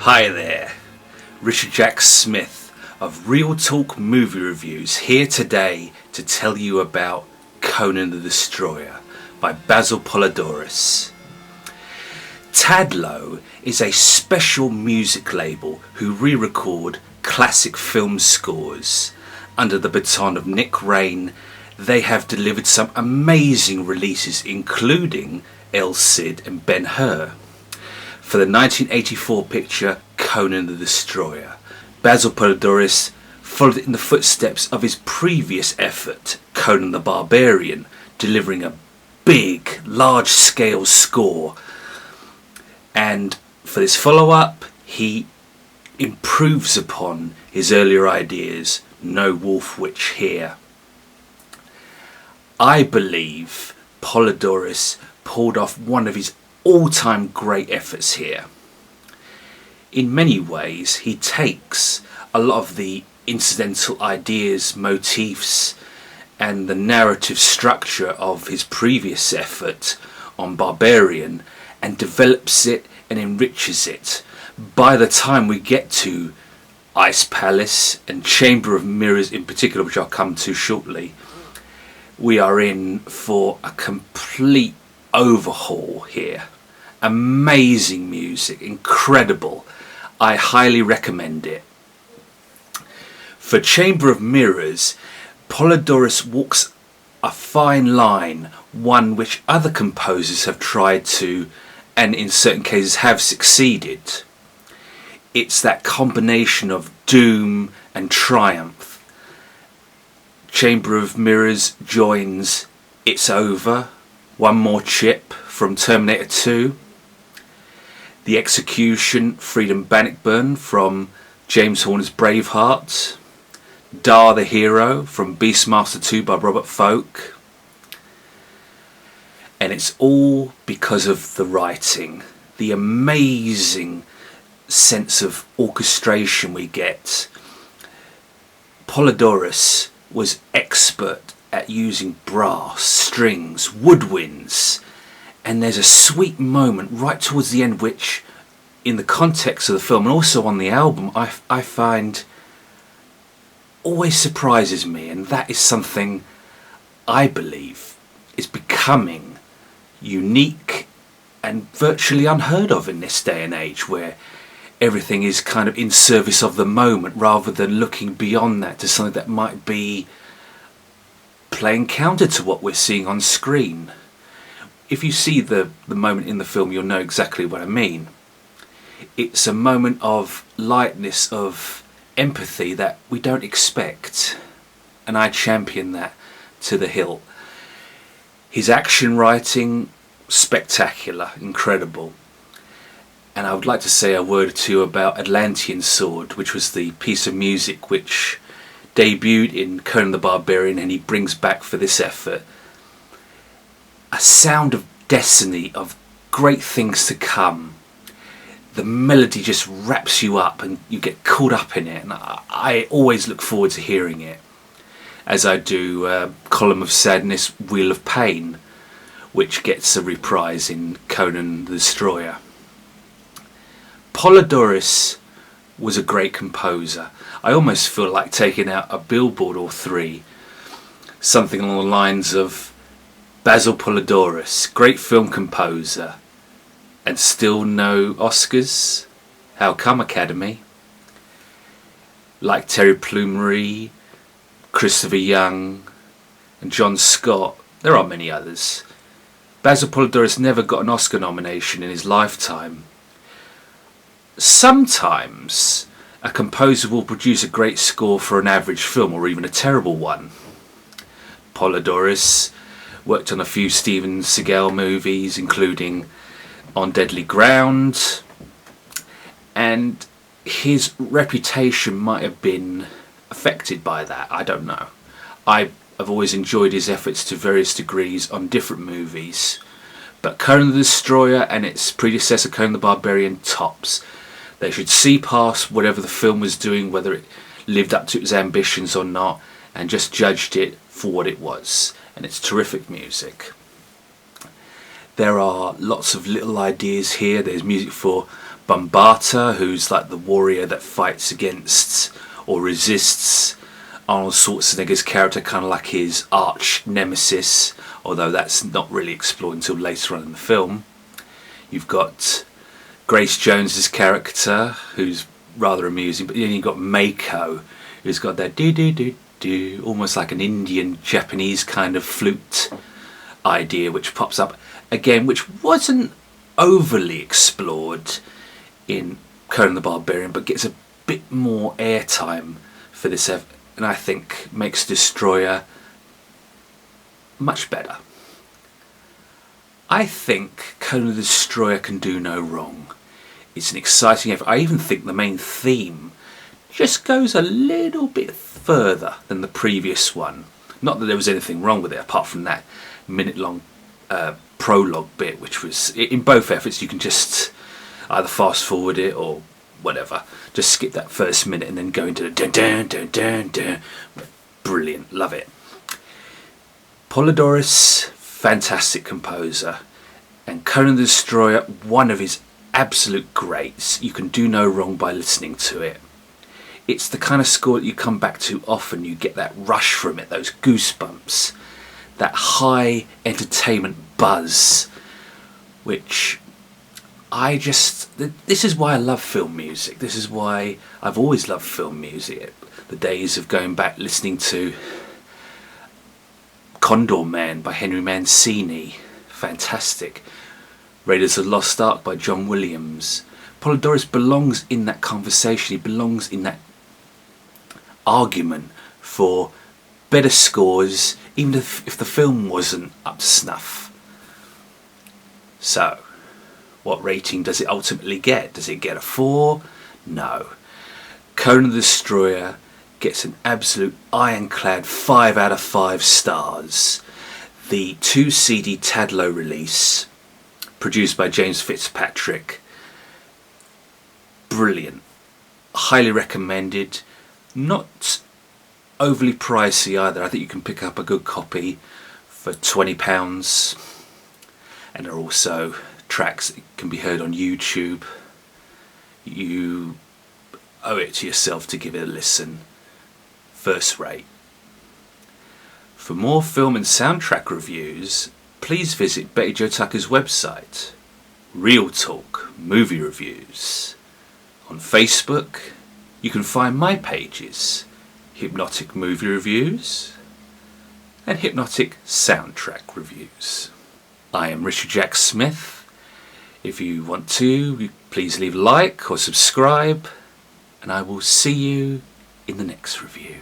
Hi there, Richard Jack Smith of Real Talk Movie Reviews here today to tell you about Conan the Destroyer by Basil Poledouris. Tadlow is a special music label who re-record classic film scores. Under the baton of Nick Rain, they have delivered some amazing releases including El Cid and Ben-Hur. For the 1984 picture Conan the Destroyer, Basil Poledouris followed in the footsteps of his previous effort, Conan the Barbarian, delivering a big, large-scale score. And for this follow-up, he improves upon his earlier ideas. No wolf witch here. I believe Poledouris pulled off one of his all-time great efforts here. In many ways, he takes a lot of the incidental ideas, motifs, and the narrative structure of his previous effort on Barbarian and develops it and enriches it. By the time we get to Ice Palace and Chamber of Mirrors in particular, which I'll come to shortly, we are in for a complete overhaul here. Amazing music, incredible. I highly recommend it. For Chamber of Mirrors, Poledouris walks a fine line, one which other composers have tried to, and in certain cases have succeeded. It's that combination of doom and triumph. Chamber of Mirrors joins It's Over, One More Chip from Terminator 2, The Execution, Freedom Bannockburn from James Horner's Braveheart, Dar the Hero from Beastmaster 2 by Robert Folk. And it's all because of the writing, the amazing sense of orchestration we get. Poledouris was expert at using brass, strings, woodwinds, and there's a sweet moment right towards the end which, in the context of the film and also on the album, I find always surprises me, and that is something I believe is becoming unique and virtually unheard of in this day and age, where everything is kind of in service of the moment rather than looking beyond that to something that might be playing counter to what we're seeing on screen. If you see the moment in the film, you'll know exactly what I mean. It's a moment of lightness, of empathy that we don't expect, and I champion that to the hilt. His action writing, spectacular, incredible. And I would like to say a word or two about Atlantean Sword, which was the piece of music which debuted in Conan the Barbarian, and he brings back for this effort. A sound of destiny, of great things to come. The melody just wraps you up and you get caught up in it, and I always look forward to hearing it, as I do Column of Sadness, Wheel of Pain, which gets a reprise in Conan the Destroyer. Poledouris was a great composer. I almost feel like taking out a billboard or three, something along the lines of Basil Poledouris, great film composer, and still no Oscars? How come, Academy? Like Terry Plumery, Christopher Young, and John Scott, there are many others. Basil Poledouris never got an Oscar nomination in his lifetime. Sometimes a composer will produce a great score for an average film or even a terrible one. Poledouris worked on a few Steven Seagal movies, including On Deadly Ground, and his reputation might have been affected by that, I don't know. I've always enjoyed his efforts to various degrees on different movies, but Conan the Destroyer and its predecessor Conan the Barbarian tops. They should see past whatever the film was doing, whether it lived up to its ambitions or not, and just judged it for what it was, and it's terrific music. There are lots of little ideas here. There's music for Bombata, who's like the warrior that fights against or resists Arnold Schwarzenegger's character, kind of like his arch nemesis, although that's not really explored until later on in the film. You've got Grace Jones's character, who's rather amusing, but then you've got Mako, who's got that do, almost like an Indian Japanese kind of flute idea, which pops up again, which wasn't overly explored in Conan the Barbarian, but gets a bit more airtime for this, and I think makes Destroyer much better. I think Conan the Destroyer can do no wrong. It's an exciting effort. I even think the main theme just goes a little bit further than the previous one. Not that there was anything wrong with it, apart from that minute-long prologue bit, which was, in both efforts, you can just either fast-forward it or whatever. Just skip that first minute and then go into the dun-dun-dun-dun-dun. Brilliant, love it. Poledouris, fantastic composer, and Conan the Destroyer, one of his absolute greats. You can do no wrong by listening to it. It's the kind of score that you come back to often. You get that rush from it, those goosebumps, that high entertainment buzz, which this is why I love film music. This is why I've always loved film music. The days of going back listening to Condor Man by Henry Mancini, fantastic. Raiders of the Lost Ark by John Williams. Poledouris belongs in that conversation. He belongs in that argument for better scores, even if the film wasn't up to snuff. So, what rating does it ultimately get? Does it get a 4? No. Conan the Destroyer gets an absolute ironclad 5 out of 5 stars. The 2 CD Tadlow release, produced by James Fitzpatrick, brilliant, highly recommended, not overly pricey either. I think you can pick up a good copy for £20, and there are also tracks that can be heard on YouTube. You owe it to yourself to give it a listen. First rate. For more film and soundtrack reviews, please visit Betty Jo Tucker's website, Real Talk Movie Reviews. On Facebook, you can find my pages, Hip-Notic Movie Reviews and Hip-Notic Soundtrack Reviews. I am Richard Jack Smith. If you want to, please leave a like or subscribe, and I will see you in the next review.